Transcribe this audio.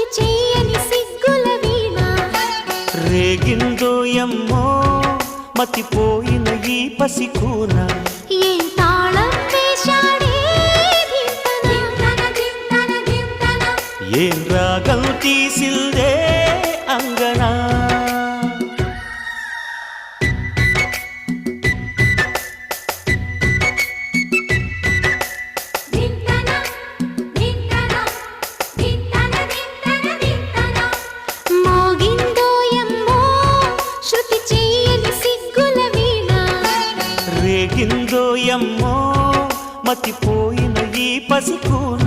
శృతి చెయ్యని సిగ్గుల వీణ రేగిందో ఎమ్మో మతిపోయిన ఈ పసికూన ఏం తాళం వేశాడే ఏం రాగం తీసిందే అంగనా మోగిందో ఎమ్మో శృతి చెయ్యని సిగ్గుల వీణ రేగిందో ఎమ్మో మతిపోయిన ఈ పసికూన